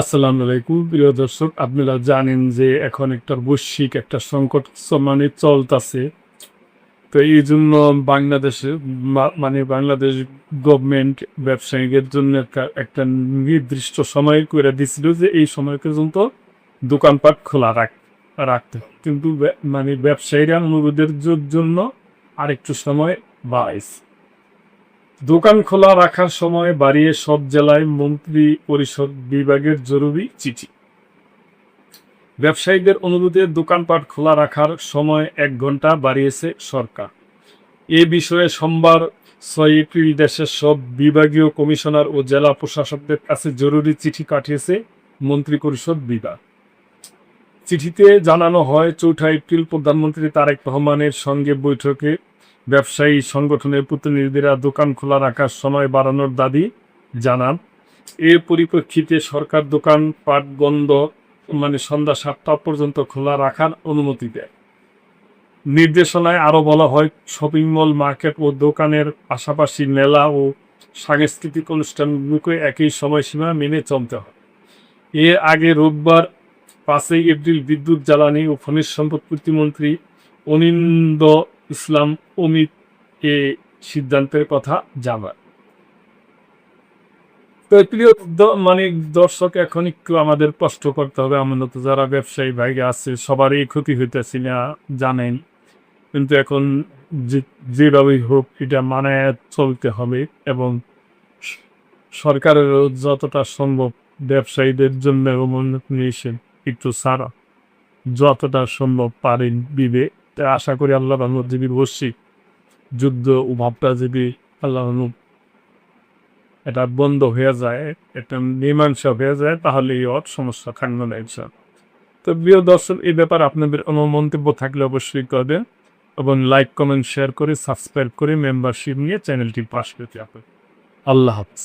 আসসালামু আলাইকুম প্রিয় দর্শক, আপনারা জানেন যে এখন একটা বৈশ্বিক একটা সংকট চলতেছে। তো এই জন্য বাংলাদেশে বাংলাদেশ গভর্নমেন্ট ব্যবসায়ীদের জন্য একটা নির্দিষ্ট সময় করে দিছিল যে এই সময় পর্যন্ত দোকানপাট খোলা রাখতে হবে। কিন্তু ব্যবসায়ীরা অনুরোধের জন্য আরেকটু সময় বাড়াইছে। দোকান খোলা রাখার সময় বাড়িয়ে সব জেলায় মন্ত্রী পরিষদ বিভাগের জরুরি চিঠি। ব্যবসায়ীদের অনুরোধে দোকানপাট খোলা রাখার সময় 1 ঘন্টা বাড়িয়েছে সরকার। এ বিষয়ে সোমবার 6 এপ্রিল দেশের সব বিভাগীয় কমিশনার ও জেলা প্রশাসকদের কাছে জরুরি চিঠি পাঠিয়েছে মন্ত্রী পরিষদ বিভাগ। চিঠিতে জানানো হয়, 4 এপ্রিল প্রধানমন্ত্রী তারেক রহমানের সঙ্গে বৈঠকে ব্যবসায়ী সংগঠনের প্রতিনিধিরা দোকান খোলা রাখার সময় বাড়ানোর দাবি জানান। এর পরিপ্রেক্ষিতে সরকার দোকানপাট বন্ধ সন্ধ্যা 7টা পর্যন্ত খোলা রাখার অনুমতি দেয়। নির্দেশনায় আরও বলা হয়, শপিং মল, মার্কেট ও দোকানের পাশাপাশি মেলা ও সাংস্কৃতিক অনুষ্ঠানগুলোকে একই সময়সীমা মেনে চলতে হয়। এর আগে রোববার 5 এপ্রিল বিদ্যুৎ, জ্বালানি ও খনিজ সম্পদ প্রতিমন্ত্রী অনিন্দ ইসলাম অমিত এ সিদ্ধান্তের কথা জানান। তো প্রিয় দর্শক, এখন একটু আমাদের কষ্ট করতে হবে। আমরা তো যারা ব্যবসায়ী ভাইরা আছে সবারই ক্ষতি হইতেছি না জানেন, কিন্তু এখন যেভাবেই হোক এটা মানায় চলতে হবে এবং সরকারেরও যতটা সম্ভব ব্যবসায়ীদের জন্য একটু ছাড়া যতটা সম্ভব পারেন দিবে। আশা করি আল্লাহ রহমত যদি বসছি যুদ্ধ ও ভাবটা যদি আল্লাহ এটা বন্ধ হয়ে যায়, এটা মীমাংসা হয়ে যায়, তাহলে এই সমস্যা থাকবে না ইনশাআল্লাহ। তো প্রিয় দর্শক, এই ব্যাপারে আপনাদের কোনো মন্তব্য থাকলে অবশ্যই করবেন এবং লাইক, কমেন্ট, শেয়ার করে সাবস্ক্রাইব করে মেম্বারশিপ নিয়ে চ্যানেলটি পাশ পেতে হবে। আল্লাহ হাফেজ।